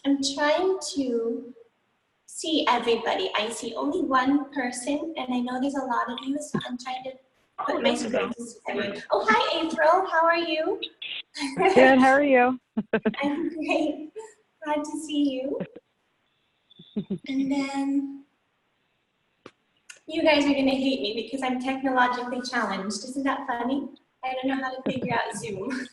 I'm trying to see everybody. I see only one person, and I know there's a lot of you, so I'm trying to put my screen to see everyone. Oh, hi, April. How are you? Good. How are you? I'm great. Glad to see you. And then you guys are going to hate me because I'm technologically challenged. Isn't that funny? I don't know how to figure out Zoom.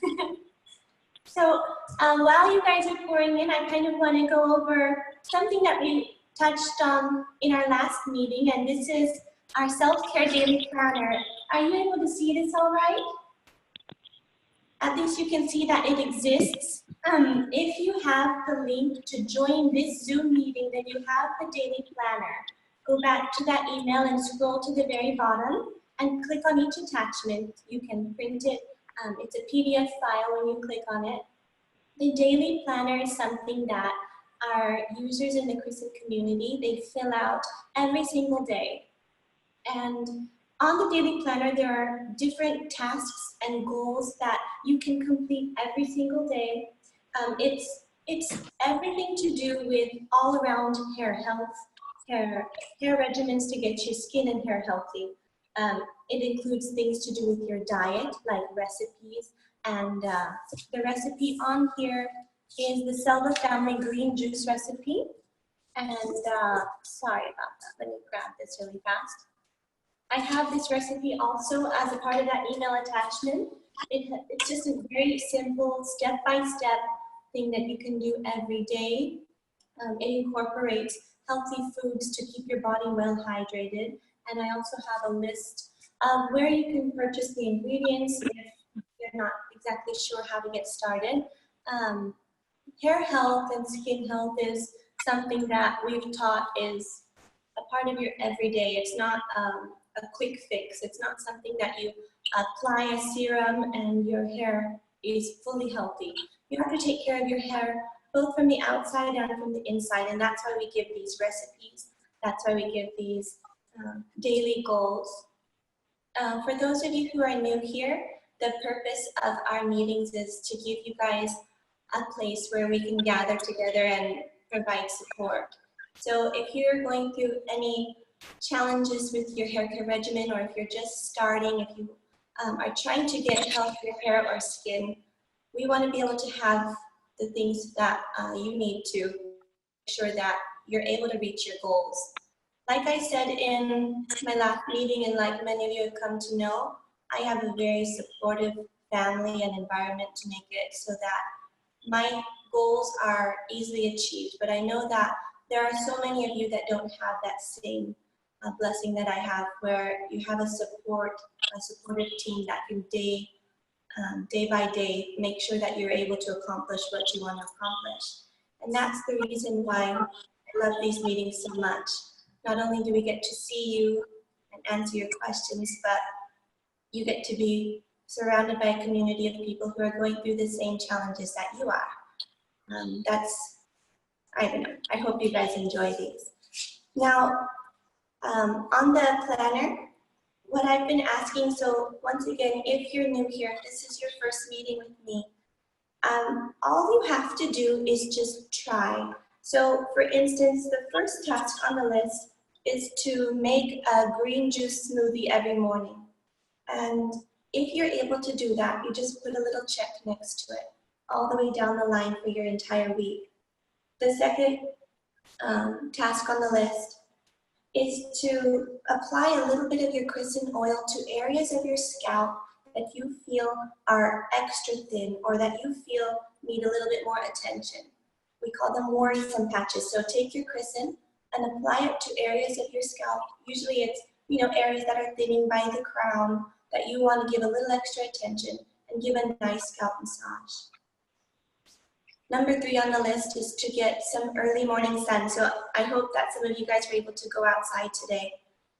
So while you guys are pouring in, I kind of want to go over something that we touched on in our last meeting, and this is our self-care daily planner. Are you able to see this all right? At least you can see that it exists. If you have the link to join this Zoom meeting, then you have the daily planner. Go back to that email and scroll to the very bottom and click on each attachment. You can print it. It's a PDF file when you click on it. The daily planner is something that our users in the Christian community, they fill out every single day. And on the daily planner, there are different tasks and goals that you can complete every single day. It's everything to do with all around hair health, hair regimens to get your skin and hair healthy. It includes things to do with your diet, like recipes, and the recipe on here is the Selva family green juice recipe. And sorry about that, let me grab this really fast. I have this recipe also as a part of that email attachment. It's just a very simple step-by-step thing that you can do every day. It incorporates healthy foods to keep your body well hydrated. And I also have a list of where you can purchase the ingredients if you're not exactly sure how to get started. Hair health and skin health is something that we've taught is a part of your everyday. It's not a quick fix. It's not something that you apply a serum and your hair is fully healthy. You have to take care of your hair both from the outside and from the inside, and that's why we give these recipes. That's why we give these daily goals. For those of you who are new here, the purpose of our meetings is to give you guys a place where we can gather together and provide support. So if you're going through any challenges with your hair care regimen, or if you're just starting, if you are trying to get healthier hair or skin, we want to be able to have the things that you need to make sure that you're able to reach your goals. Like I said in my last meeting, and like many of you have come to know, I have a very supportive family and environment to make it so that my goals are easily achieved. But I know that there are so many of you that don't have that same blessing that I have, where you have a supportive team that can day by day make sure that you're able to accomplish what you want to accomplish. And that's the reason why I love these meetings so much. Not only do we get to see you and answer your questions, but you get to be surrounded by a community of people who are going through the same challenges that you are. I don't know, I hope you guys enjoy these. Now, on the planner, what I've been asking, so once again, if you're new here, this is your first meeting with me, all you have to do is just try. So for instance, the first task on the list is to make a green juice smoothie every morning. And if you're able to do that, you just put a little check next to it, all the way down the line for your entire week. The second task on the list is to apply a little bit of your chrism oil to areas of your scalp that you feel are extra thin or that you feel need a little bit more attention. We call them worrisome patches. So take your chrism and apply it to areas of your scalp. Usually it's areas that are thinning by the crown that you want to give a little extra attention and give a nice scalp massage. Number 3 on the list is to get some early morning sun. So I hope that some of you guys were able to go outside today.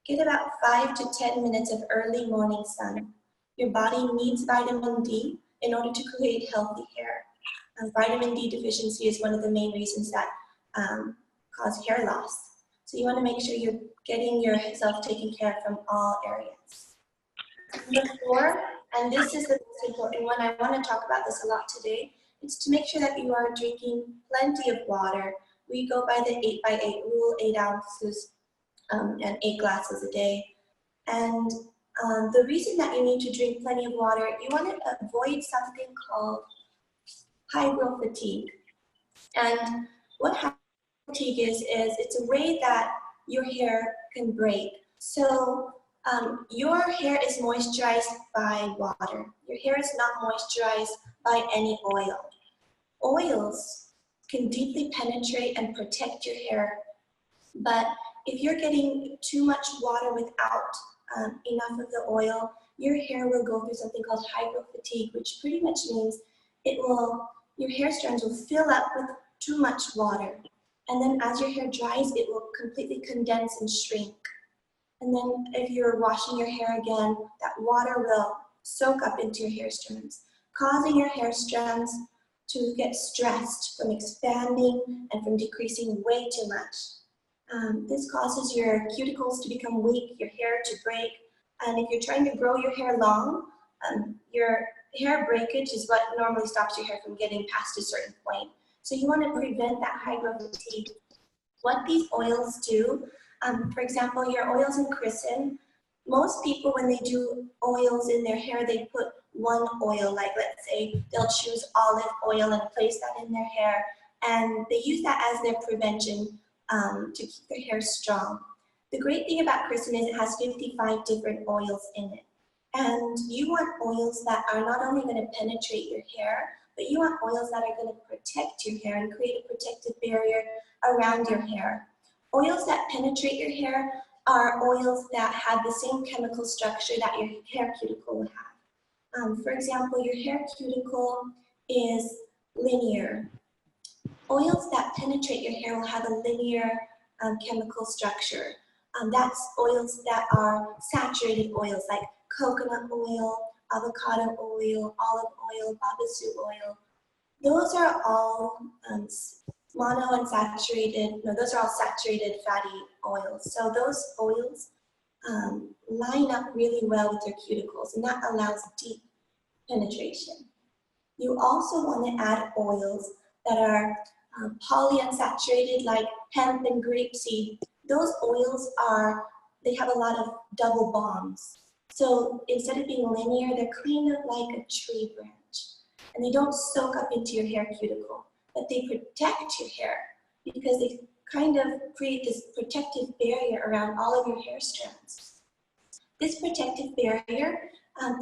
Get about 5 to 10 minutes of early morning sun. Your body needs vitamin D in order to create healthy hair. Vitamin D deficiency is one of the main reasons that cause hair loss. So you want to make sure you're getting yourself taken care of from all areas. Number 4, and this is the most important one, I want to talk about this a lot today, It's to make sure that you are drinking plenty of water. We go by the 8x8 rule, 8 ounces and 8 glasses a day. And the reason that you need to drink plenty of water, you want to avoid something called hydro fatigue. And what hydro fatigue is it's a way that your hair can break. So your hair is moisturized by water. Your hair is not moisturized by any oil. Oils can deeply penetrate and protect your hair, but if you're getting too much water without enough of the oil, your hair will go through something called hydro fatigue, which pretty much means your hair strands will fill up with too much water. And then as your hair dries, it will completely condense and shrink. And then if you're washing your hair again, that water will soak up into your hair strands, causing your hair strands to get stressed from expanding and from decreasing way too much. This causes your cuticles to become weak, your hair to break, and if you're trying to grow your hair long, your hair breakage is what normally stops your hair from getting past a certain point. So you want to prevent that hydro fatigue. What these oils do, for example, your oils in chrism, most people when they do oils in their hair, they put one oil, like let's say they'll choose olive oil and place that in their hair, and they use that as their prevention to keep their hair strong. The great thing about chrism is it has 55 different oils in it. And you want oils that are not only going to penetrate your hair, but you want oils that are going to protect your hair and create a protective barrier around your hair. Oils that penetrate your hair are oils that have the same chemical structure that your hair cuticle would have. For example, your hair cuticle is linear. Oils that penetrate your hair will have a linear chemical structure. That's oils that are saturated oils like coconut oil, avocado oil, olive oil, babasu oil. Those are all those are all saturated fatty oils. So those oils line up really well with your cuticles, and that allows deep penetration. You also want to add oils that are polyunsaturated, like hemp and grapeseed. Those oils they have a lot of double bonds. So instead of being linear, they're kind of like a tree branch. And they don't soak up into your hair cuticle, but they protect your hair because they kind of create this protective barrier around all of your hair strands. This protective barrier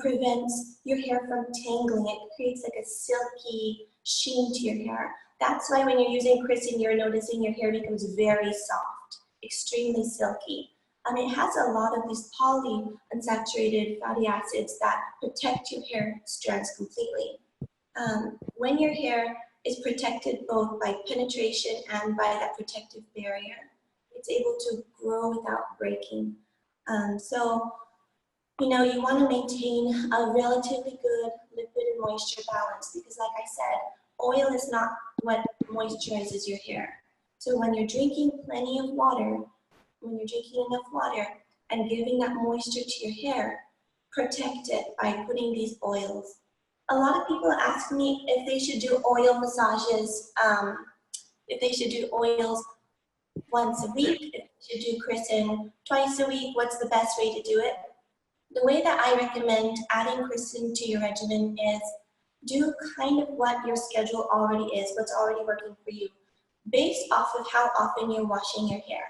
prevents your hair from tangling. It creates like a silky sheen to your hair. That's why when you're using chrism, you're noticing your hair becomes very soft, extremely silky. It has a lot of these polyunsaturated fatty acids that protect your hair strands completely. When your hair is protected both by penetration and by that protective barrier, it's able to grow without breaking. So, you want to maintain a relatively good lipid and moisture balance because, like I said, oil is not what moisturizes your hair. So when you're drinking plenty of water, when you're drinking enough water and giving that moisture to your hair, protect it by putting these oils. A lot of people ask me if they should do oil massages, if they should do oils once a week, if they should do chrism twice a week, what's the best way to do it? The way that I recommend adding chrism to your regimen is do kind of what your schedule already is, what's already working for you, based off of how often you're washing your hair.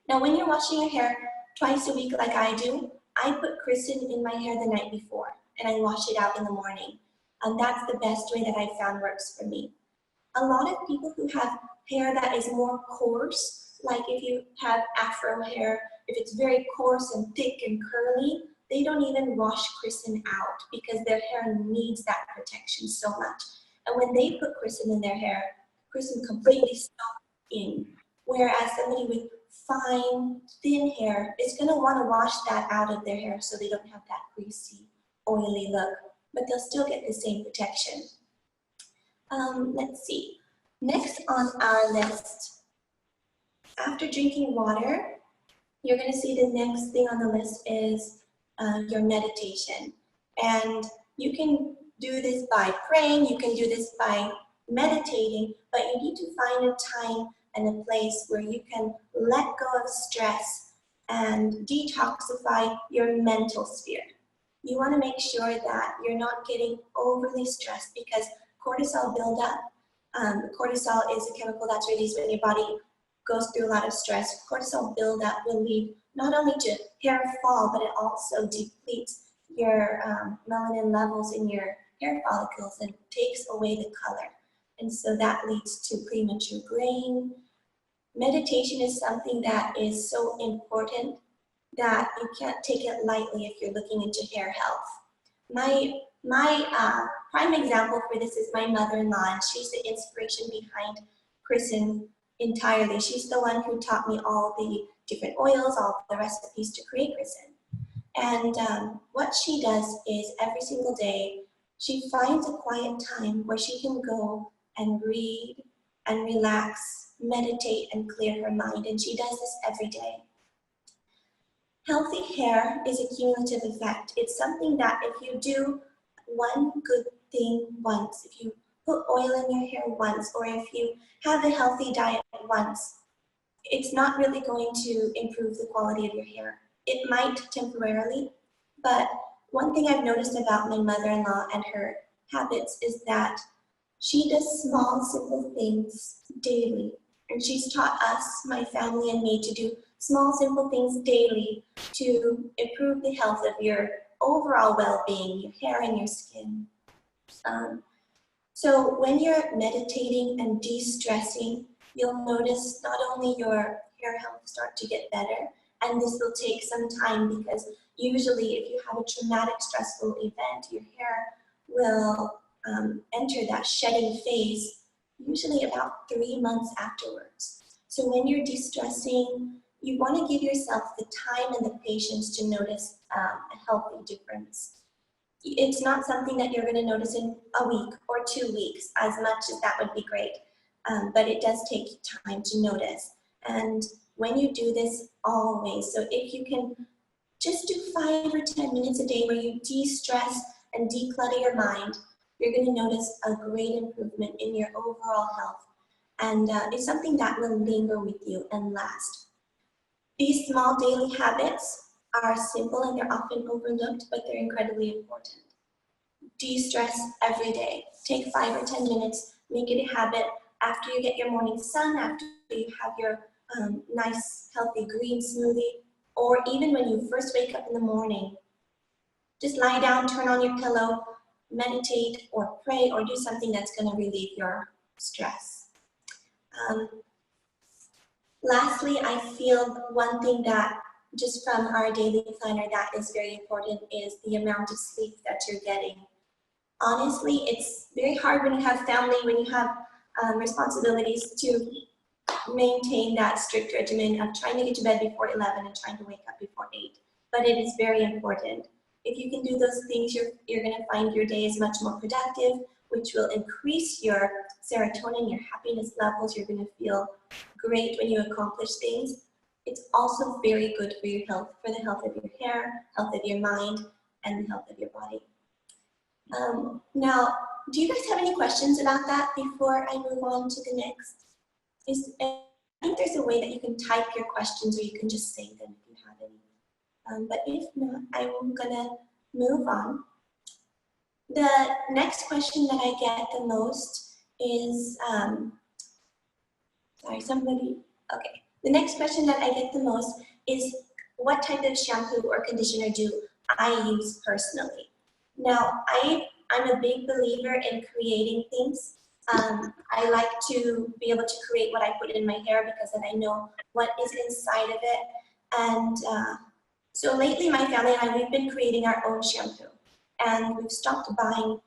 Now, when you're washing your hair twice a week like I do, I put chrism in my hair the night before and I wash it out in the morning. And that's the best way that I found works for me. A lot of people who have hair that is more coarse, like if you have afro hair, if it's very coarse and thick and curly, they don't even wash chrism out because their hair needs that protection so much. And when they put chrism in their hair, chrism completely soaks in. Whereas somebody with fine, thin hair is going to want to wash that out of their hair so they don't have that greasy, oily look, but they'll still get the same protection. Let's see. Next on our list, after drinking water, you're going to see the next thing on the list is your meditation. And you can do this by praying, you can do this by meditating, but you need to find a time and a place where you can let go of stress and detoxify your mental sphere. You want to make sure that you're not getting overly stressed because cortisol buildup, cortisol is a chemical that's released when your body goes through a lot of stress. Cortisol buildup will lead not only to hair fall, but it also depletes your melanin levels in your hair follicles and takes away the color. And so that leads to premature graying. Meditation is something that is so important that you can't take it lightly if you're looking into hair health. My prime example for this is my mother-in-law, and she's the inspiration behind Kristen entirely. She's the one who taught me all the different oils, all the recipes to create Kristen. And what she does is every single day, she finds a quiet time where she can go and read and relax, meditate and clear her mind. And she does this every day. Healthy hair is a cumulative effect. It's something that if you do one good thing once, if you put oil in your hair once, or if you have a healthy diet once, it's not really going to improve the quality of your hair. It might temporarily, but one thing I've noticed about my mother-in-law and her habits is that she does small, simple things daily. And she's taught us, my family and me, to do small, simple things daily to improve the health of your overall well-being, your hair and your skin. So when you're meditating and de-stressing, you'll notice not only your hair health start to get better, and this will take some time because usually if you have a traumatic, stressful event, your hair will enter that shedding phase, usually about 3 months afterwards. So when you're de-stressing, you want to give yourself the time and the patience to notice a healthy difference. It's not something that you're going to notice in a week or 2 weeks, as much as that would be great, but it does take time to notice. And when you do this always, so if you can just do 5 or 10 minutes a day where you de-stress and declutter your mind, you're going to notice a great improvement in your overall health. And it's something that will linger with you and last. These small daily habits are simple and they're often overlooked, but they're incredibly important. De-stress every day. Take 5 or 10 minutes, make it a habit. After you get your morning sun, after you have your nice, healthy green smoothie, or even when you first wake up in the morning, just lie down, turn on your pillow, meditate or pray or do something that's going to relieve your stress. Lastly, I feel one thing that just from our daily planner that is very important is the amount of sleep that you're getting. Honestly, it's very hard when you have family, when you have responsibilities to maintain that strict regimen of trying to get to bed before 11 and trying to wake up before 8. But it is very important. If you can do those things, you're going to find your day is much more productive, which will increase your serotonin, your happiness levels. You're going to feel great when you accomplish things. It's also very good for your health, for the health of your hair, health of your mind, and the health of your body. Now, do you guys have any questions about that before I move on to the next? I think there's a way that you can type your questions or you can just say them if you have any. But if not, I'm gonna move on. The next question that I get the most is, okay. The next question that I get the most is what type of shampoo or conditioner do I use personally? Now, I'm a big believer in creating things. I like to be able to create what I put in my hair because then I know what is inside of it. And so lately my family and I, we've been creating our own shampoo. And we've stopped buying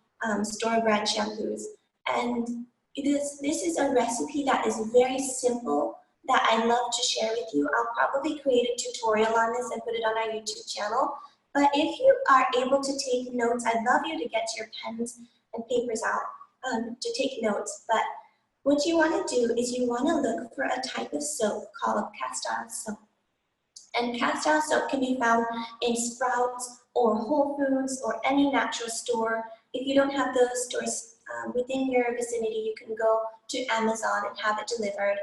store brand shampoos. And this is a recipe that is very simple that I love to share with you. I'll probably create a tutorial on this and put it on our YouTube channel. But if you are able to take notes, I'd love you to get your pens and papers out to take notes. But what you want to do is you want to look for a type of soap called cast iron soap. And cast iron soap can be found in Sprouts or Whole Foods or any natural store. If you don't have those stores within your vicinity, you can go to Amazon and have it delivered.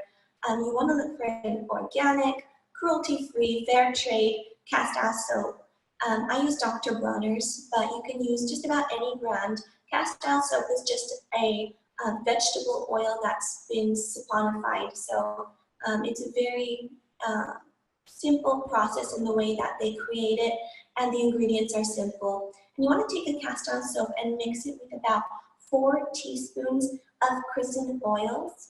You want to look for an organic, cruelty-free, fair trade cast-off soap. I use Dr. Bronner's, but you can use just about any brand. Cast-off soap is just a vegetable oil that's been saponified, so it's a very simple process in the way that they create it, and the ingredients are simple. And you want to take a cast-off soap and mix it with about 4 teaspoons of christened oils.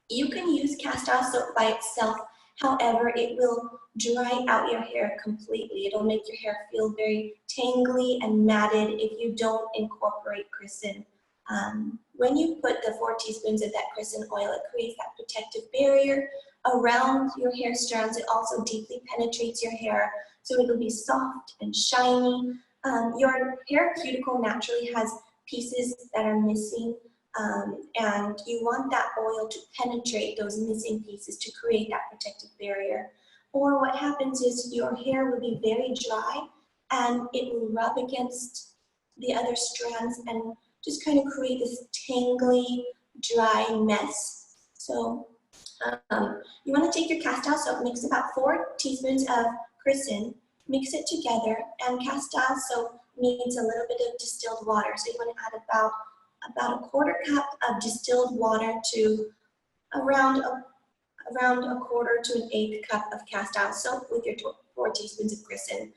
You can use cast-off soap by itself. However, it will dry out your hair completely. It'll make your hair feel very tangly and matted if you don't incorporate christen. When you put the 4 teaspoons of that christen oil, it creates that protective barrier around your hair strands. It also deeply penetrates your hair, so it'll be soft and shiny. Your hair cuticle naturally has pieces that are missing, and you want that oil to penetrate those missing pieces to create that protective barrier. Or what happens is your hair will be very dry and it will rub against the other strands and just kind of create this tangly, dry mess. So you want to take your cast-off soap, mix about 4 teaspoons of christen, mix it together, and cast-off soap needs a little bit of distilled water. So you want to add about a 1/4 cup of distilled water to around a 1/4 to an 1/8 cup of cast-off soap with your 4 teaspoons of christen.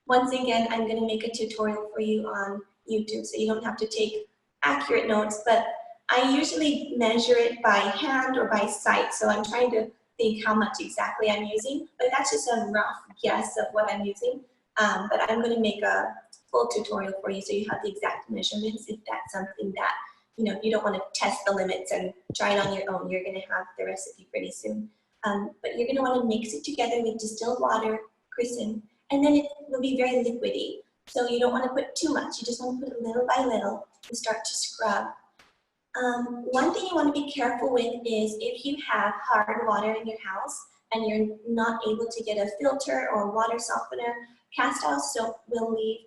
Once again, I'm going to make a tutorial for you on YouTube, so you don't have to take accurate notes, but I usually measure it by hand or by sight, so I'm trying to think how much exactly I'm using, but that's just a rough guess of what I'm using. But I'm going to make a full tutorial for you so you have the exact measurements if that's something that, you don't want to test the limits and try it on your own. You're going to have the recipe pretty soon. But you're going to want to mix it together with distilled water, christen, and then it will be very liquidy. So you don't want to put too much. You just want to put it little by little and start to scrub. One thing you want to be careful with is if you have hard water in your house and you're not able to get a filter or water softener, cast-off soap will leave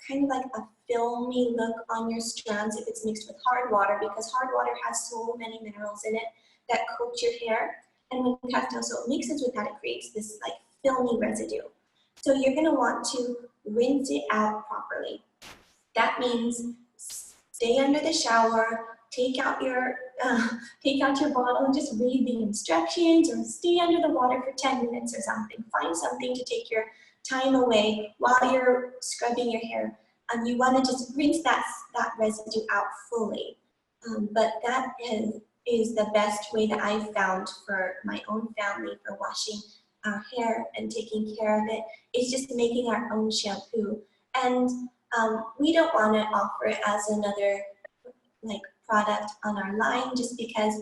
kind of like a filmy look on your strands if it's mixed with hard water, because hard water has so many minerals in it that coat your hair. And when cast-off soap mixes with that, it creates this like filmy residue. So you're going to want to rinse it out properly. That means stay under the shower, take out your bottle and just read the instructions, or stay under the water for 10 minutes or something. Find something to take your time away while you're scrubbing your hair. You want to just rinse that residue out fully. But that is the best way that I've found for my own family for washing our hair and taking care of it. It's just making our own shampoo. And we don't want to offer it as another product on our line just because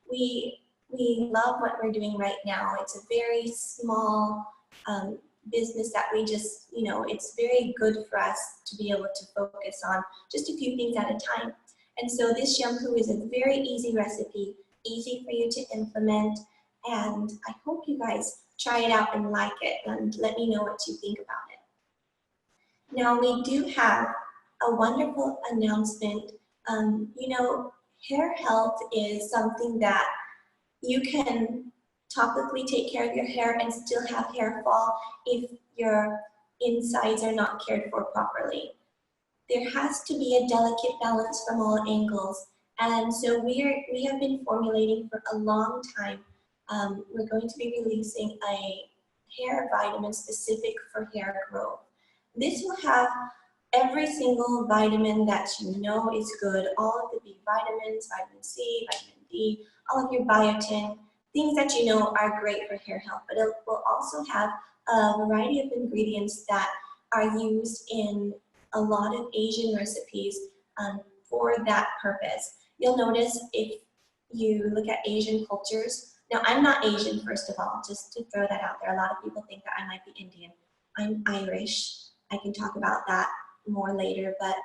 we love what we're doing right now. It's a very small business that we just, it's very good for us to be able to focus on just a few things at a time. And so this shampoo is a very easy recipe, easy for you to implement, and I hope you guys try it out and like it, and let me know what you think about it. Now we do have a wonderful announcement. Hair health is something that you can topically take care of your hair and still have hair fall if your insides are not cared for properly. There has to be a delicate balance from all angles, and so we have been formulating for a long time. We're going to be releasing a hair vitamin specific for hair growth. This will have every single vitamin that you know is good, all of the B vitamins, vitamin C, vitamin D, all of your biotin, things that you know are great for hair health, but it will also have a variety of ingredients that are used in a lot of Asian recipes for that purpose. You'll notice if you look at Asian cultures, now I'm not Asian, first of all, just to throw that out there. A lot of people think that I might be Indian. I'm Irish. I can talk about that more later, but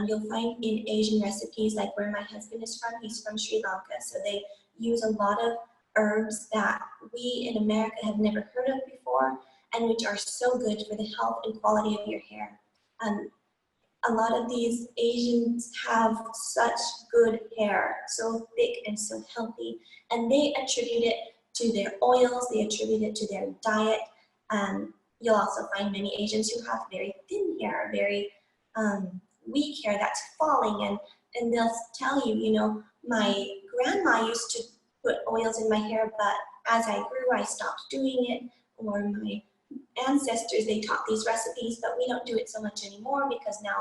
you'll find in Asian recipes, like where my husband is from, he's from Sri Lanka, so they use a lot of herbs that we in America have never heard of before, and which are so good for the health and quality of your hair. a lot of these Asians have such good hair, so thick and so healthy, and they attribute it to their oils, they attribute it to their diet. You'll also find many Asians who have very thin hair, very weak hair that's falling, and they'll tell you, you know, my grandma used to put oils in my hair, but as I grew, I stopped doing it, or my ancestors, they taught these recipes, but we don't do it so much anymore because now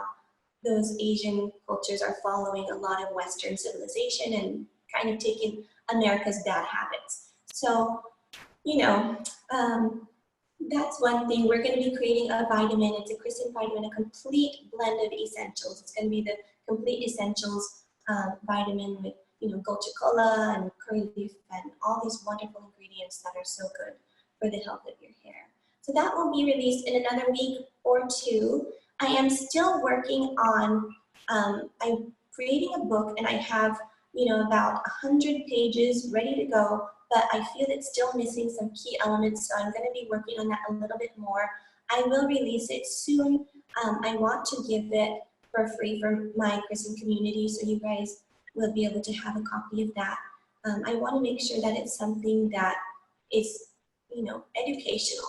those Asian cultures are following a lot of Western civilization and kind of taking America's bad habits. So, you know, that's one thing. We're going to be creating a vitamin. It's a Kristen vitamin, a complete blend of essentials. It's going to be the complete essentials vitamin with, you know, gotu kola and curry leaf and all these wonderful ingredients that are so good for the health of your hair. So that will be released in another week or two. I am still working on, I'm creating a book, and I have, you know, about 100 pages ready to go, but I feel it's still missing some key elements, so I'm going to be working on that a little bit more. I will release it soon. I want to give it for free for my Kristen community, so you guys will be able to have a copy of that. I want to make sure that it's something that is, you know, educational.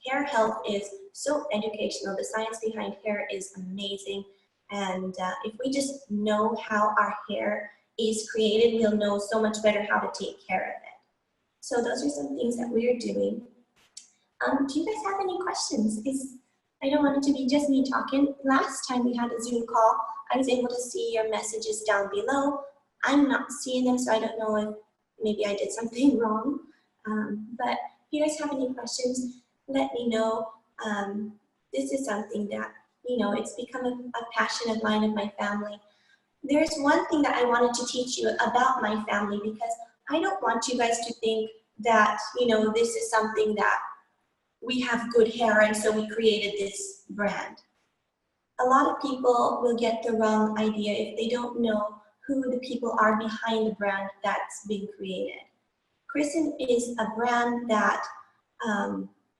Hair health is so educational. The science behind hair is amazing. And if we just know how our hair is created, we'll know so much better how to take care of it. So those are some things that we're doing. Do you guys have any questions? I don't want it to be just me talking. Last time we had a Zoom call, I was able to see your messages down below. I'm not seeing them, so I don't know if maybe I did something wrong. But if you guys have any questions, let me know. This is something that, you know, it's become a passion of mine and my family. There's one thing that I wanted to teach you about my family, because I don't want you guys to think that, you know, this is something that we have good hair and so we created this brand. A lot of people will get the wrong idea if they don't know who the people are behind the brand that's being created. Kristen is a brand that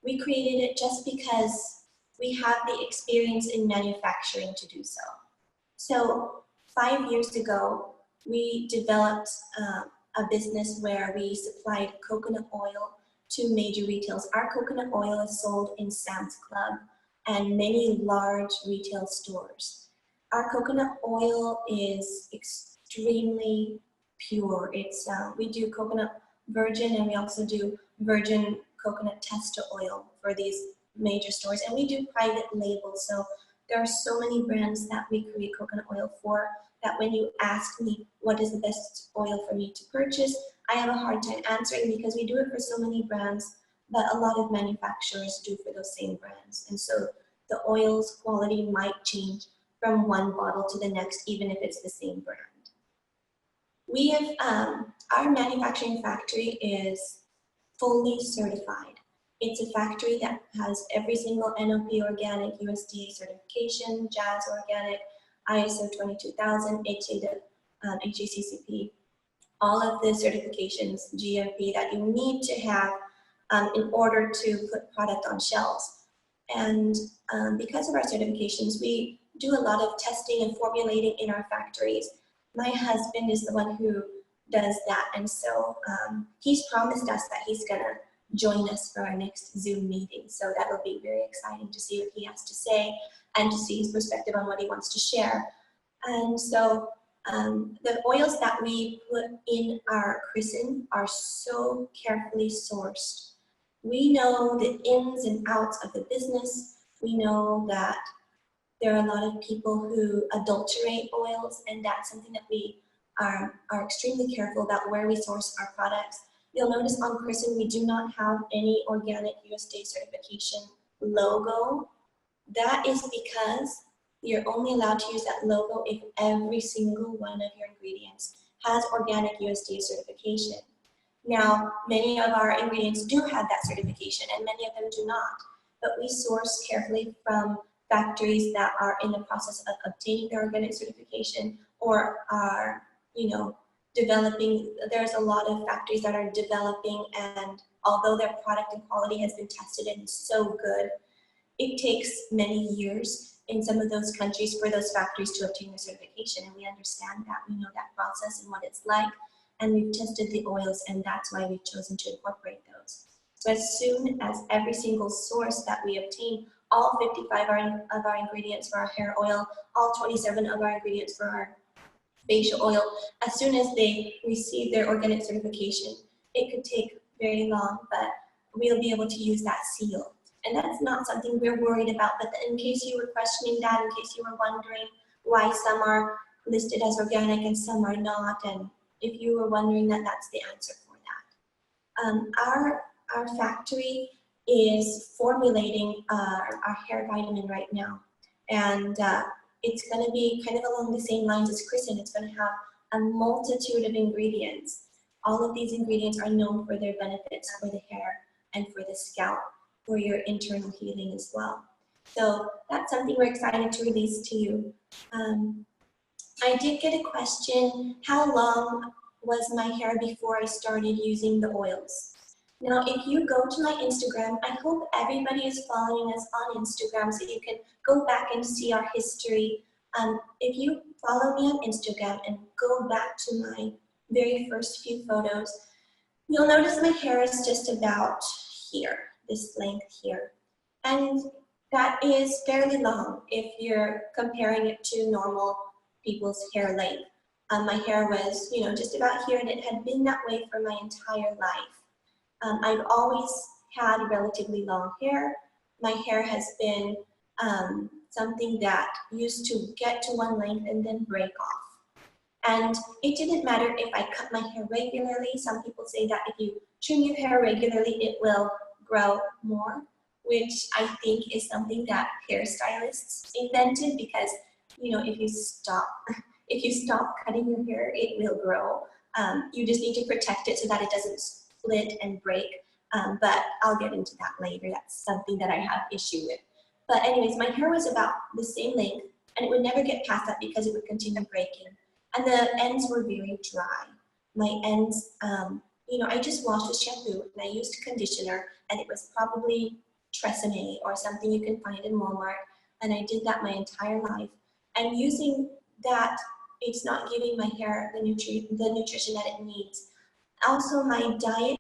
we created it just because we have the experience in manufacturing to do so. So 5 years ago, we developed a business where we supplied coconut oil to major retailers. Our coconut oil is sold in Sam's Club and many large retail stores. Our coconut oil is extremely pure. It's we do coconut virgin, and we also do virgin coconut tester oil for these major stores, and we do private labels. So there are so many brands that we create coconut oil for that when you ask me what is the best oil for me to purchase, I have a hard time answering because we do it for so many brands, but a lot of manufacturers do for those same brands. And so the oil's quality might change from one bottle to the next, even if it's the same brand. We have, our manufacturing factory is fully certified. It's a factory that has every single NOP organic, USDA certification, JAS organic, ISO 22000, HACCP, all of the certifications, GMP, that you need to have in order to put product on shelves. And because of our certifications, we do a lot of testing and formulating in our factories. My husband is the one who does that, and so he's promised us that he's gonna join us for our next Zoom meeting. So that will be very exciting to see what he has to say and to see his perspective on what he wants to share. And so the oils that we put in our Kristen are so carefully sourced. We know the ins and outs of the business. We know that there are a lot of people who adulterate oils, and that's something that we are extremely careful about where we source our products. You'll notice on Kristen we do not have any organic USDA certification logo. That is because you're only allowed to use that logo if every single one of your ingredients has organic USDA certification. Now, many of our ingredients do have that certification and many of them do not, but we source carefully from factories that are in the process of obtaining their organic certification or are, you know, developing. There's a lot of factories that are developing, and although their product and quality has been tested and is so good, it takes many years in some of those countries for those factories to obtain the certification, and we understand that, we know that process and what it's like, and we've tested the oils, and that's why we've chosen to incorporate those. So as soon as every single source that we obtain, all 55 of our ingredients for our hair oil, all 27 of our ingredients for our facial oil, as soon as they receive their organic certification, it could take very long, but we'll be able to use that seal. And that's not something we're worried about, but in case you were questioning that, in case you were wondering why some are listed as organic and some are not, and if you were wondering that, that's the answer for that. Our factory is formulating our hair vitamin right now, and it's going to be kind of along the same lines as Kristen. It's going to have a multitude of ingredients. All of these ingredients are known for their benefits for the hair and for the scalp, for your internal healing as well. So that's something we're excited to release to you. I did get a question, how long was my hair before I started using the oils? Now, if you go to my Instagram, I hope everybody is following us on Instagram so you can go back and see our history. If you follow me on Instagram and go back to my very first few photos, you'll notice my hair is just about here, this length here. And that is fairly long if you're comparing it to normal people's hair length. My hair was, just about here, and it had been that way for my entire life. I've always had relatively long hair. My hair has been something that used to get to one length and then break off. And it didn't matter if I cut my hair regularly. Some people say that if you trim your hair regularly, it will grow more, which I think is something that hairstylists invented, because if you stop cutting your hair, it will grow. You just need to protect it so that it doesn't split and break, but I'll get into that later. That's something that I have issue with. But anyways, my hair was about the same length, and it would never get past that because it would continue breaking. And the ends were very dry. My ends, I just washed with shampoo, and I used conditioner, and it was probably Tresemme or something you can find in Walmart, and I did that my entire life. And using that, it's not giving my hair the nutrition that it needs. Also, my diet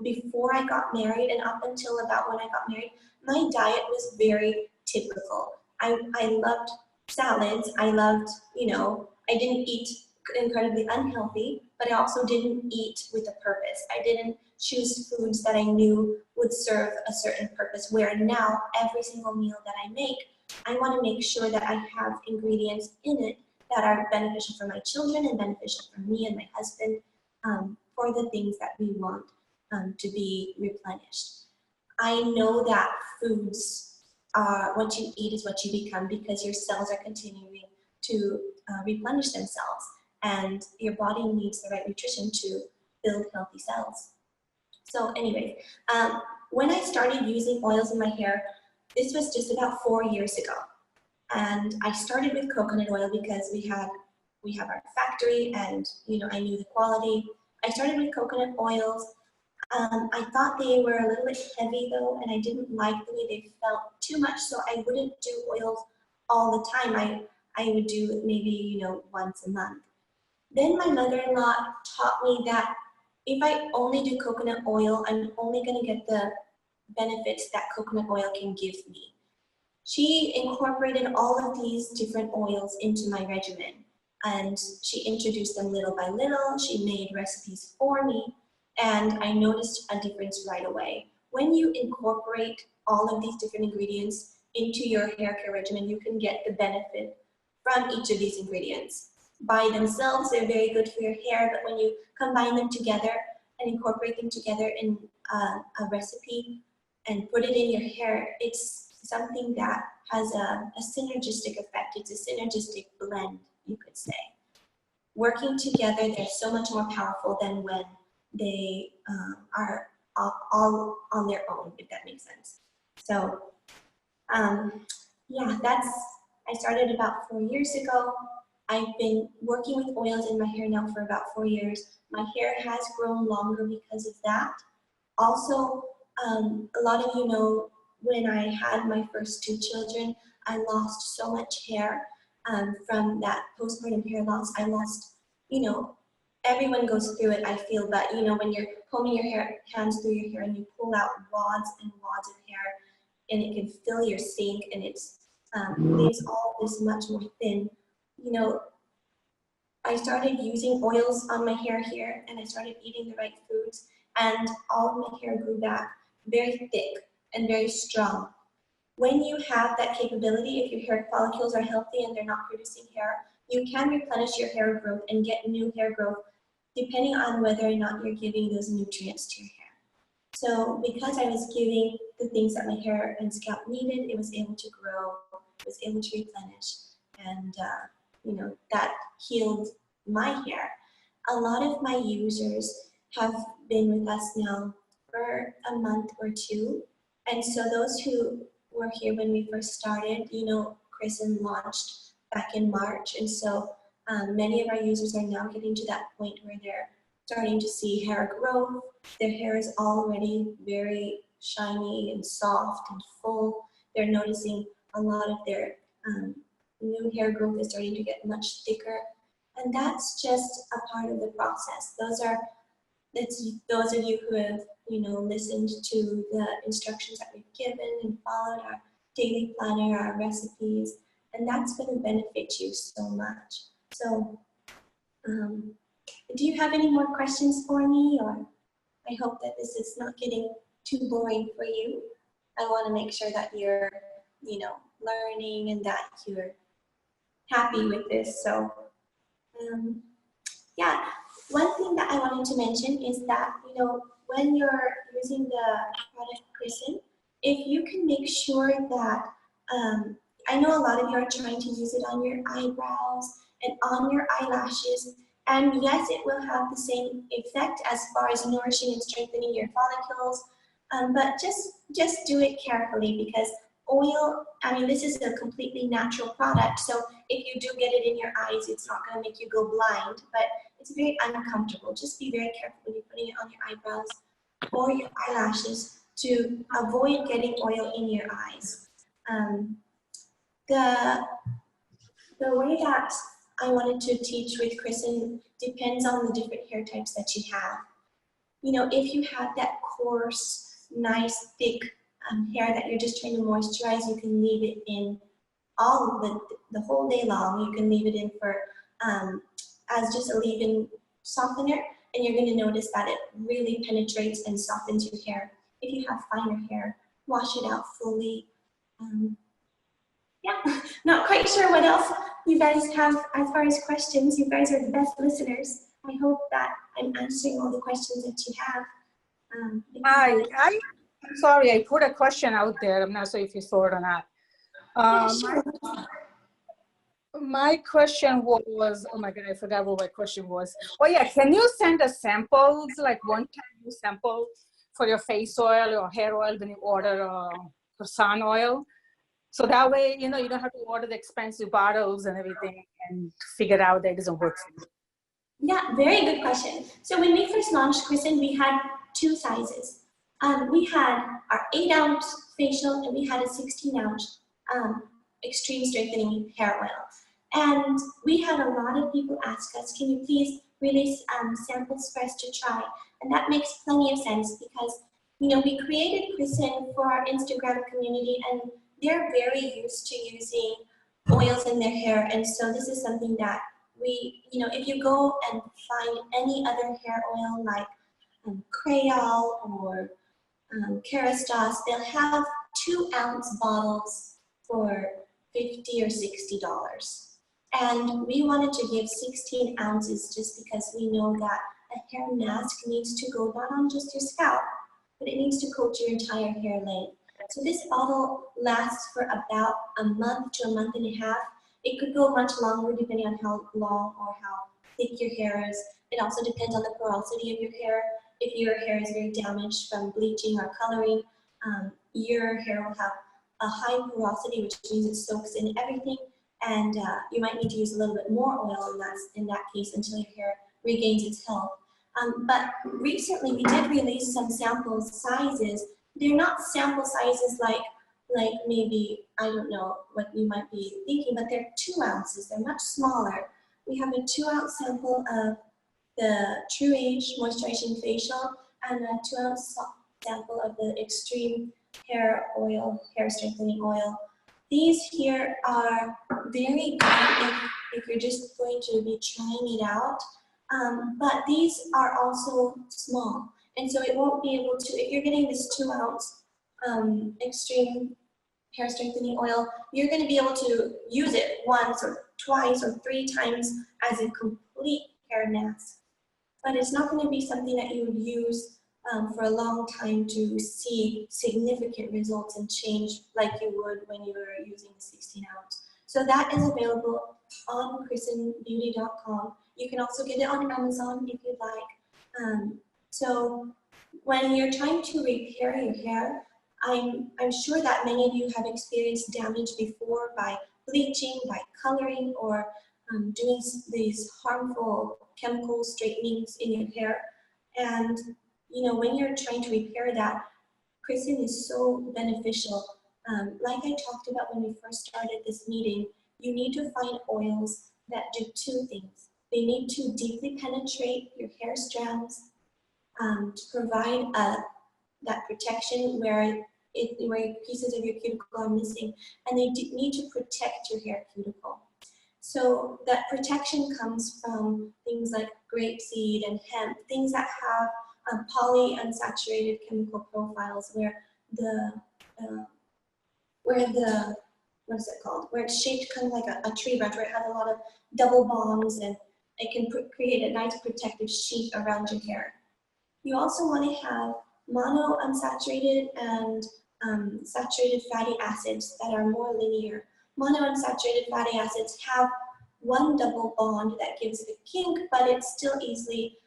before I got married and up until about when I got married, my diet was very typical. I loved salads. I loved, I didn't eat incredibly unhealthy, but I also didn't eat with a purpose. I didn't choose foods that I knew would serve a certain purpose, where now every single meal that I make, I want to make sure that I have ingredients in it that are beneficial for my children and beneficial for me and my husband, for the things that we want to be replenished. I know that foods are what you eat is what you become, because your cells are continuing to replenish themselves, and your body needs the right nutrition to build healthy cells. So anyway, when I started using oils in my hair, this was just about 4 years ago. And I started with coconut oil because we have our factory, and I knew the quality. I started with coconut oils. I thought they were a little bit heavy though, and I didn't like the way they felt too much, so I wouldn't do oils all the time. I would do it maybe, once a month. Then my mother-in-law taught me that if I only do coconut oil, I'm only going to get the benefits that coconut oil can give me. She incorporated all of these different oils into my regimen, and she introduced them little by little. She made recipes for me, and I noticed a difference right away. When you incorporate all of these different ingredients into your hair care regimen, you can get the benefit from each of these ingredients. By themselves, they're very good for your hair, but when you combine them together and incorporate them together in a recipe and put it in your hair, it's something that has a synergistic effect. It's a synergistic blend, you could say. Working together, they're so much more powerful than when they are all on their own, if that makes sense. So, yeah, I started about 4 years ago. I've been working with oils in my hair now for about 4 years. My hair has grown longer because of that. Also, a lot of you know when I had my first 2 children, I lost so much hair from that postpartum hair loss. I lost, you know, everyone goes through it, I feel, but you know, when you're combing your hands through your hair and you pull out wads and wads of hair, and it can fill your sink, and it's leaves all this much more thin. You know, I started using oils on my hair here, and I started eating the right foods, and all of my hair grew back very thick and very strong. When you have that capability, if your hair follicles are healthy and they're not producing hair, you can replenish your hair growth and get new hair growth depending on whether or not you're giving those nutrients to your hair. So because I was giving the things that my hair and scalp needed, it was able to grow, it was able to replenish, and you know, that healed my hair. A lot of my users have been with us now for a month or 2, and so those who were here when we first started, you know, Kristen launched back in March, and so many of our users are now getting to that point where they're starting to see hair growth. Their hair is already very shiny and soft and full. They're noticing a lot of their new hair growth is starting to get much thicker, and that's just a part of the process. That's those of you who have, you know, listened to the instructions that we've given and followed our daily planner, our recipes, and that's going to benefit you so much. So, do you have any more questions for me, or I hope that this is not getting too boring for you. I want to make sure that you're, you know, learning and that you're happy with this. So, yeah, one thing that I wanted to mention is that, you know, when you're using the product Kristen, if you can make sure that, I know a lot of you are trying to use it on your eyebrows and on your eyelashes, and yes, it will have the same effect as far as nourishing and strengthening your follicles, but just do it carefully, because oil, I mean, this is a completely natural product, so if you do get it in your eyes, it's not going to make you go blind, but it's very uncomfortable. Just be very careful when you're putting it on your eyebrows or your eyelashes to avoid getting oil in your eyes. The way that I wanted to teach with Kristen depends on the different hair types that you have. You know, if you have that coarse, nice, thick hair that you're just trying to moisturize, you can leave it in all of the whole day long. You can leave it in for as just a leave-in softener, and you're going to notice that it really penetrates and softens your hair. If you have finer hair, wash it out fully. Yeah, not quite sure what else you guys have as far as questions. You guys are the best listeners. I hope that I'm answering all the questions that you have. I'm sorry, I put a question out there. I'm not sure if you saw it or not. Yeah, sure. My question was, oh my God, I forgot what my question was. Oh yeah, can you send us samples, like one-time use sample for your face oil or hair oil when you order sun oil? So that way, you know, you don't have to order the expensive bottles and everything and figure out that it doesn't work for you. Yeah, very good question. So when we first launched Kristen, we had 2 sizes. We had our 8-ounce facial, and we had a 16-ounce extreme strengthening hair oil. And we had a lot of people ask us, can you please release samples for us to try? And that makes plenty of sense, because, you know, we created Kristen for our Instagram community, and they're very used to using oils in their hair. And so this is something that we, you know, if you go and find any other hair oil like Creole or Kerastase, they'll have 2-ounce bottles for $50 or $60. And we wanted to give 16 ounces just because we know that a hair mask needs to go not on just your scalp, but it needs to coat your entire hair length. So this bottle lasts for about a month to a month and a half. It could go much longer depending on how long or how thick your hair is. It also depends on the porosity of your hair. If your hair is very damaged from bleaching or coloring, your hair will have a high porosity, which means it soaks in everything, and you might need to use a little bit more oil in that case until your hair regains its health. But recently we did release some sample sizes. They're not sample sizes like like maybe, I don't know what you might be thinking, but they're 2 ounces. They're much smaller. We have a 2-ounce sample of the True Age Moisturizing Facial and a 2-ounce sample of the Extreme Hair Oil, Hair Strengthening Oil. These here are very good if you're just going to be trying it out, but these are also small. And so it won't be able to, if you're getting this 2-ounce Extreme Hair Strengthening Oil, you're going to be able to use it once or twice or 3 times as a complete hair mask. But it's not going to be something that you would use for a long time to see significant results and change like you would when you were using the 16-ounce. So that is available on christenbeauty.com. You can also get it on Amazon if you'd like. So when you're trying to repair your hair, I'm sure that many of you have experienced damage before by bleaching, by coloring, or doing these harmful chemical straightenings in your hair. And you know, when you're trying to repair that, Kristen is so beneficial. Like I talked about when we first started this meeting, you need to find oils that do 2 things. They need to deeply penetrate your hair strands to provide that protection where pieces of your cuticle are missing, and they need to protect your hair cuticle. So that protection comes from things like grapeseed and hemp, things that have polyunsaturated chemical profiles where what is it called? Where it's shaped kind of like a tree branch, where it has a lot of double bonds and it can create a nice protective sheath around your hair. You also want to have monounsaturated and saturated fatty acids that are more linear. Monounsaturated fatty acids have 1 double bond that gives it a kink, but it still easily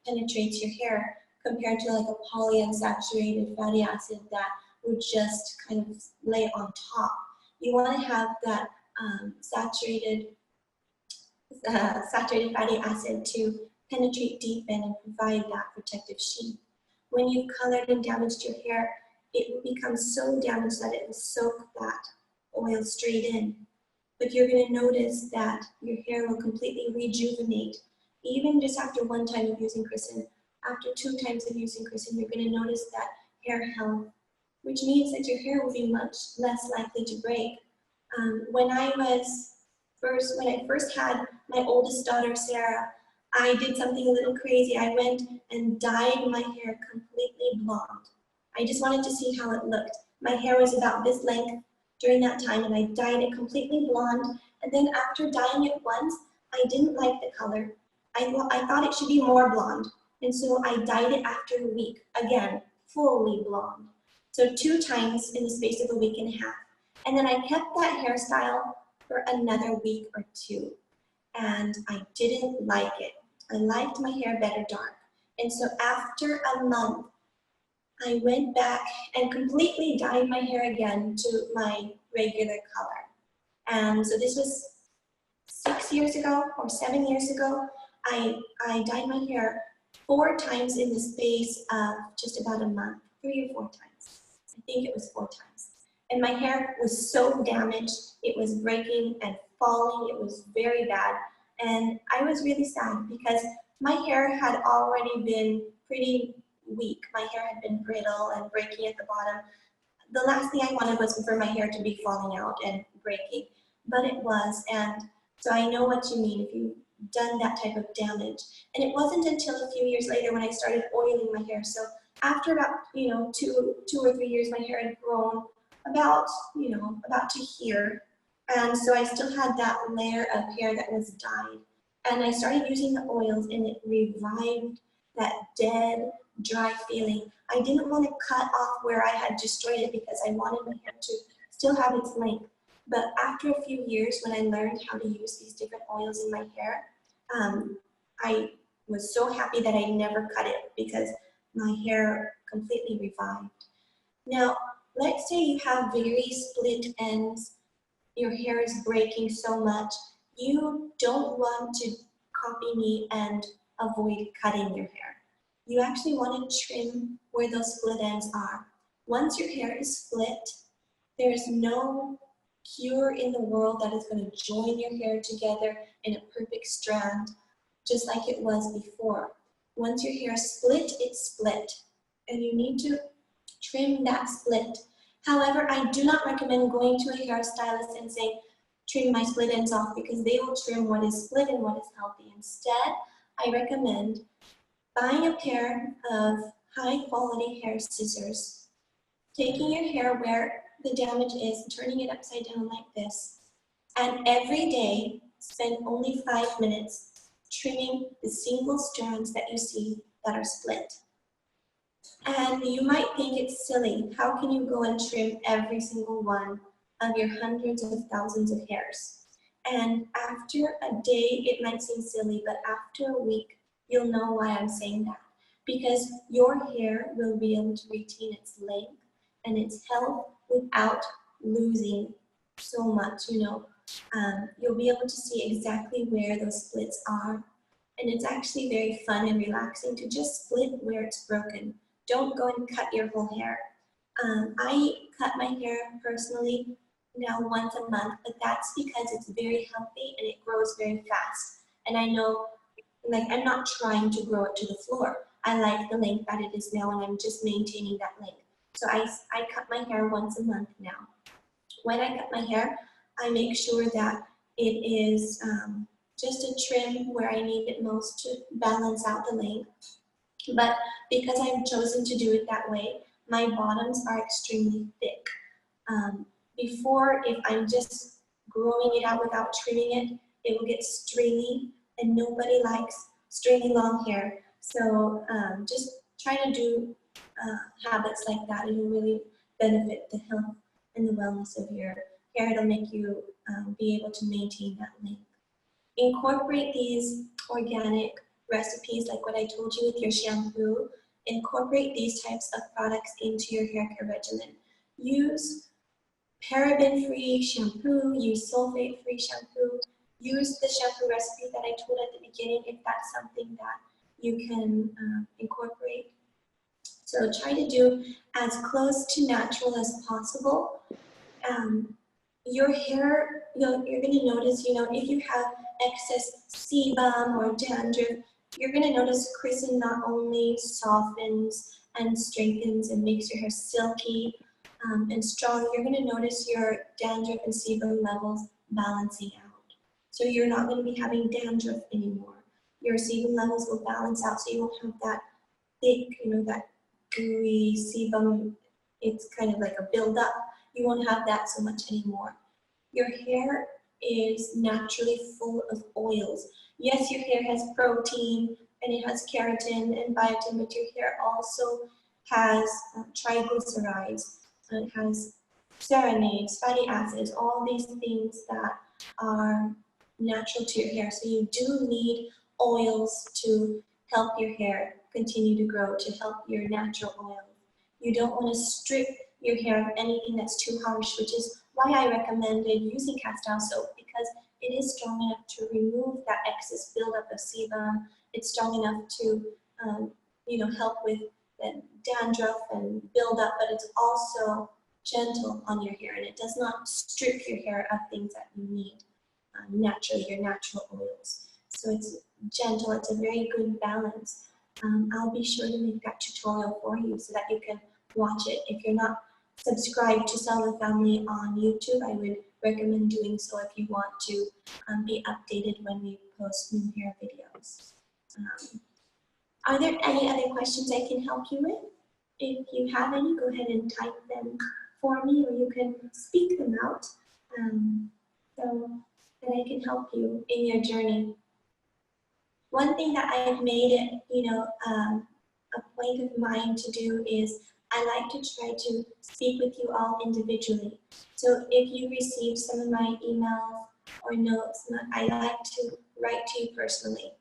penetrates your hair compared to like a polyunsaturated fatty acid that would just kind of lay on top. You want to have that saturated fatty acid to penetrate deep in and provide that protective sheath. When you've colored and damaged your hair, it will become so damaged that it will soak that oil straight in. But you're going to notice that your hair will completely rejuvenate. Even just after 1 time of using Kristen, after 2 times of using Kristen, you're going to notice that hair health, which means that your hair will be much less likely to break. When I first had my oldest daughter, Sarah, I did something a little crazy. I went and dyed my hair completely blonde. I just wanted to see how it looked. My hair was about this length during that time, and I dyed it completely blonde. And then after dyeing it once, I didn't like the color. I thought it should be more blonde. And so I dyed it after a week, again, fully blonde. So 2 times in the space of a week and a half. And then I kept that hairstyle for another week or 2. And I didn't like it. I liked my hair better dark. And so after a month, I went back and completely dyed my hair again to my regular color. And so this was 6 years ago or 7 years ago. I dyed my hair 4 times in the space of just about a month, 3 or 4 times. I think it was 4 times. And my hair was so damaged, it was breaking and falling, it was very bad. And I was really sad because my hair had already been pretty weak. My hair had been brittle and breaking at the bottom. The last thing I wanted was for my hair to be falling out and breaking, but it was. And so I know what you mean if you've done that type of damage. And it wasn't until a few years later when I started oiling my hair. So after about, 2 or 3 years, my hair had grown about to here. And so I still had that layer of hair that was dyed. And I started using the oils, and it revived that dead, dry feeling. I didn't want to cut off where I had destroyed it because I wanted my hair to still have its length. But after a few years, when I learned how to use these different oils in my hair, I was so happy that I never cut it because my hair completely revived. Now, let's say you have very split ends, your hair is breaking so much, you don't want to copy me and avoid cutting your hair. You actually want to trim where those split ends are. Once your hair is split, There's no cure in the world that is going to join your hair together in a perfect strand, just like it was before. Once your hair is split, it's split, and you need to trim that split. However, I do not recommend going to a hairstylist and saying, trim my split ends off, because they will trim what is split and what is healthy. Instead, I recommend buying a pair of high quality hair scissors, taking your hair where the damage is, turning it upside down like this, and every day spend only 5 minutes trimming the single strands that you see that are split. And you might think it's silly. How can you go and trim every single one of your hundreds of thousands of hairs? And after a day, it might seem silly, but after a week, you'll know why I'm saying that. Because your hair will be able to retain its length and its health without losing so much, You'll be able to see exactly where those splits are. And it's actually very fun and relaxing to just split where it's broken. Don't go and cut your whole hair. I cut my hair personally now once a month, but that's because it's very healthy and it grows very fast. And I know, I'm not trying to grow it to the floor. I like the length that it is now, and I'm just maintaining that length. So I cut my hair once a month now. When I cut my hair, I make sure that it is just a trim where I need it most to balance out the length. But because I've chosen to do it that way, my bottoms are extremely thick. Before, if I'm just growing it out without trimming it, it will get stringy, and nobody likes stringy long hair. So just try to do habits like that. It will really benefit the health and the wellness of your hair. It'll make you be able to maintain that length. Incorporate these organic recipes like what I told you with your shampoo. Incorporate these types of products into your hair care regimen. Use paraben-free shampoo, use sulfate-free shampoo, use the shampoo recipe that I told at the beginning if that's something that you can incorporate. So try to do as close to natural as possible. Your hair, you're going to notice, if you have excess sebum or dandruff, you're going to notice chrism not only softens and strengthens and makes your hair silky and strong, you're going to notice your dandruff and sebum levels balancing out. So you're not going to be having dandruff anymore. Your sebum levels will balance out, so you won't have that thick, that gooey sebum. It's kind of like a buildup. You won't have that so much anymore. Your hair is naturally full of oils. Yes, your hair has protein and it has keratin and biotin, but your hair also has triglycerides, it has serenades, fatty acids, all these things that are natural to your hair. So you do need oils to help your hair continue to grow, to help your natural oil. You don't want to strip your hair of anything that's too harsh, which is why I recommended using cast-iron soap, because it is strong enough to remove that excess buildup of sebum. It's strong enough to, help with the dandruff and buildup, but it's also gentle on your hair, and it does not strip your hair of things that you need naturally, your natural oils. So it's gentle, it's a very good balance. I'll be sure to make that tutorial for you so that you can watch it. If you're not subscribed to Selva Family on YouTube, I would recommend doing so if you want to be updated when we post new hair videos. Are there any other questions I can help you with? If you have any, go ahead and type them for me, or you can speak them out so that I can help you in your journey. One thing that I've made it, a point of mine to do is I like to try to speak with you all individually. So if you receive some of my emails or notes, I like to write to you personally.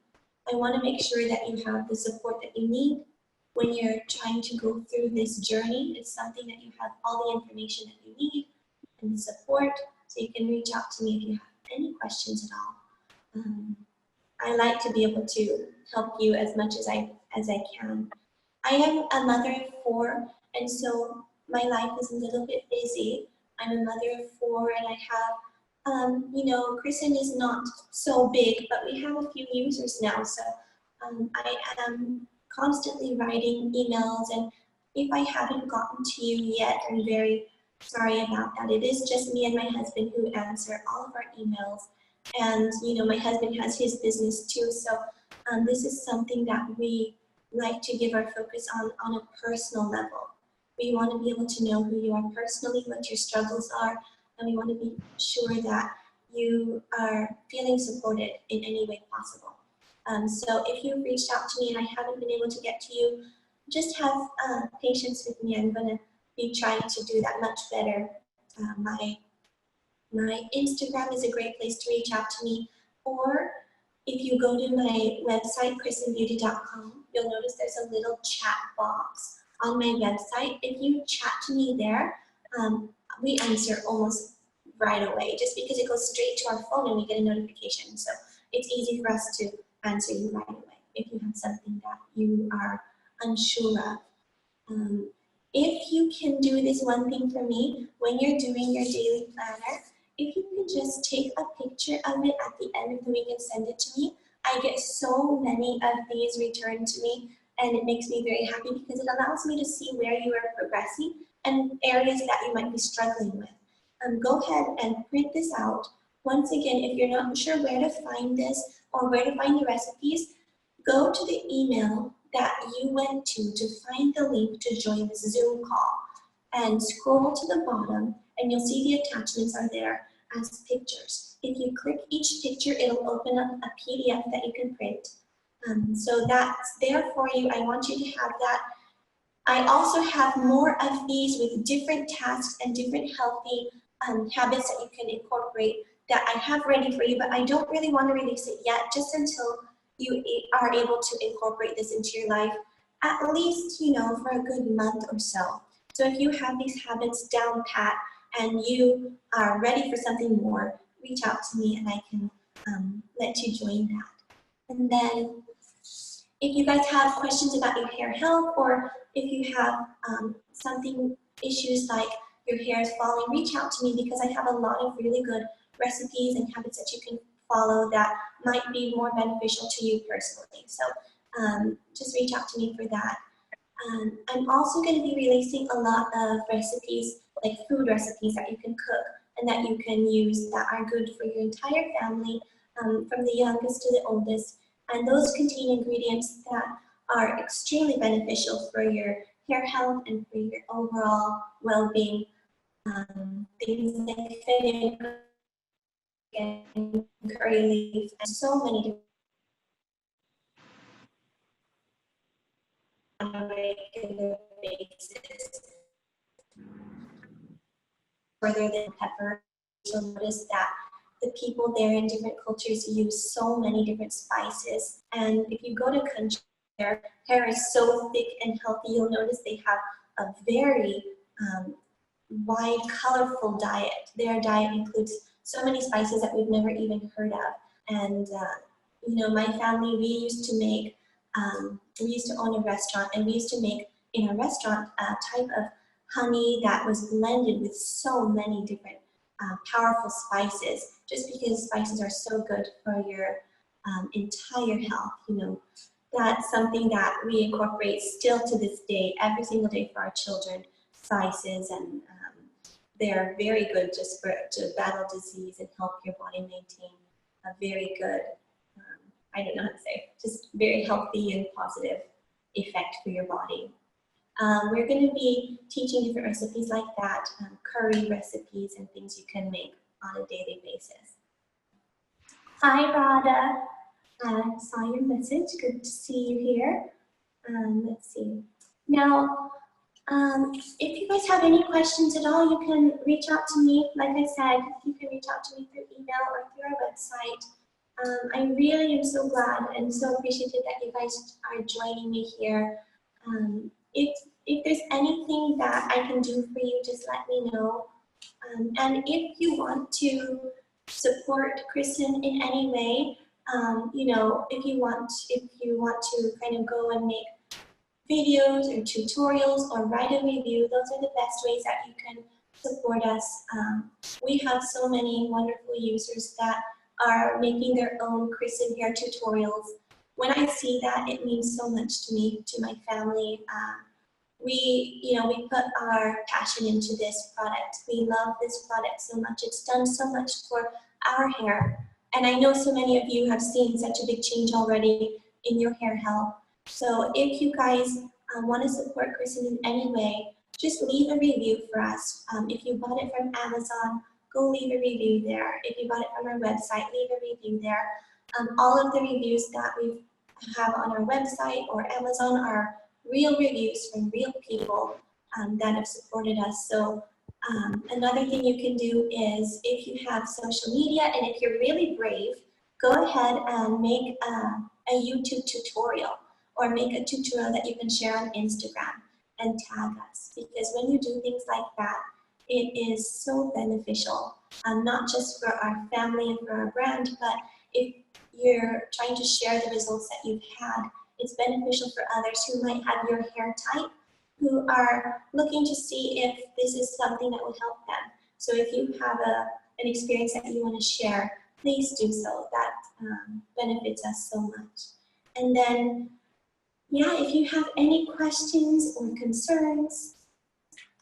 I want to make sure that you have the support that you need when you're trying to go through this journey. It's something that you have all the information that you need and the support, so you can reach out to me if you have any questions at all. I like to be able to help you as much as I can. I am a mother of 4, and so my life is a little bit busy, I'm a mother of 4, and I have, you know, Kristen is not so big, but we have a few users now. So I am constantly writing emails, and if I haven't gotten to you yet, I'm very sorry about that. It is just me and my husband who answer all of our emails. And, you know, my husband has his business too. So this is something that we like to give our focus on a personal level. We want to be able to know who you are personally, what your struggles are, and we want to be sure that you are feeling supported in any way possible. So if you've reached out to me and I haven't been able to get to you, just have patience with me. I'm going to be trying to do that much better. My Instagram is a great place to reach out to me, or if you go to my website, kristenbeauty.com, you'll notice there's a little chat box on my website. If you chat to me there, we answer almost right away, just because it goes straight to our phone and we get a notification. So it's easy for us to answer you right away if you have something that you are unsure of. If you can do this one thing for me, when you're doing your daily planner, if you can just take a picture of it at the end of the week and send it to me, I get so many of these returned to me, and it makes me very happy because it allows me to see where you are progressing and areas that you might be struggling with. Go ahead and print this out. Once again, if you're not sure where to find this or where to find the recipes, go to the email that you went to find the link to join this Zoom call, and scroll to the bottom and you'll see the attachments are there as pictures. If you click each picture, it'll open up a PDF that you can print. So that's there for you. I want you to have that. I also have more of these with different tasks and different healthy habits that you can incorporate that I have ready for you, but I don't really want to release it yet, just until you are able to incorporate this into your life, at least, you know, for a good month or so. So if you have these habits down pat and you are ready for something more, reach out to me and I can let you join that. And then if you guys have questions about your hair health, or if you have issues like your hair is falling, reach out to me, because I have a lot of really good recipes and habits that you can follow that might be more beneficial to you personally. So just reach out to me for that. I'm also going to be releasing a lot of recipes, like food recipes that you can cook and that you can use that are good for your entire family, from the youngest to the oldest. And those contain ingredients that are extremely beneficial for your hair health and for your overall well-being. Things like fennel and curry leaf, and so many different on a regular basis. Further than pepper, you'll notice that the people there in different cultures use so many different spices. And if you go to countries where hair is so thick and healthy, you'll notice they have a very wide, colorful diet. Their diet includes so many spices that we've never even heard of. And you know, my family, we used to own a restaurant, and we used to make in our restaurant a type of honey that was blended with so many different powerful spices, just because spices are so good for your entire health. You know, that's something that we incorporate still to this day, every single day for our children, spices, and they're very good just to battle disease and help your body maintain a very good, I don't know how to say, just very healthy and positive effect for your body. We're going to be teaching different recipes like that, curry recipes and things you can make on a daily basis. Hi, Radha. I saw your message. Good to see you here. Let's see. Now, if you guys have any questions at all, you can reach out to me. Like I said, you can reach out to me through email or through our website. I really am so glad and so appreciative that you guys are joining me here. If there's anything that I can do for you, just let me know. And if you want to support Kristen in any way, you know, if you want to kind of go and make videos or tutorials or write a review, those are the best ways that you can support us. We have so many wonderful users that are making their own christen hair tutorials. When I see that, it means so much to me, to my family. We put our passion into this product. We love this product so much. It's done so much for our hair. And I know so many of you have seen such a big change already in your hair health. So if you guys want to support Kristen in any way, just leave a review for us. If you bought it from Amazon, go leave a review there. If you bought it from our website, leave a review there. All of the reviews that we have on our website or Amazon are real reviews from real people that have supported us. So another thing you can do is, if you have social media and if you're really brave, go ahead and make a YouTube tutorial, or make a tutorial that you can share on Instagram and tag us. Because when you do things like that, it is so beneficial, not just for our family and for our brand, but if you're trying to share the results that you've had, it's beneficial for others who might have your hair type, who are looking to see if this is something that will help them. So if you have an experience that you want to share, please do so. That benefits us so much. And then, yeah, if you have any questions or concerns,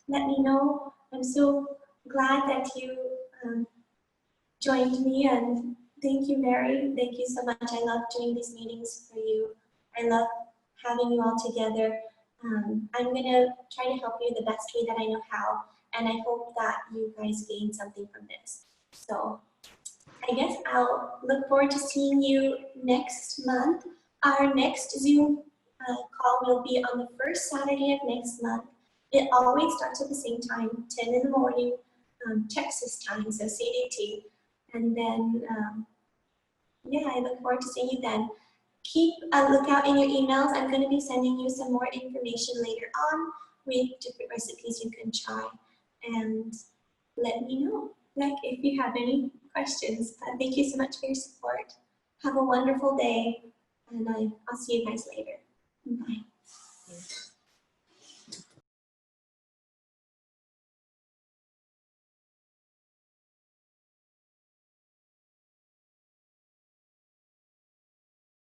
let me know. I'm so glad that you joined me, and thank you, Mary. Thank you so much. I love doing these meetings for you. I love having you all together. I'm gonna try to help you the best way that I know how, and I hope that you guys gain something from this. So I guess I'll look forward to seeing you next month. Our next Zoom call will be on the first Saturday of next month. It always starts at the same time, 10 in the morning, Texas time, so CDT. And then, yeah, I look forward to seeing you then. Keep a lookout in your emails. I'm going to be sending you some more information later on with different recipes you can try. And let me know, if you have any questions. Thank you so much for your support. Have a wonderful day, and I'll see you guys later.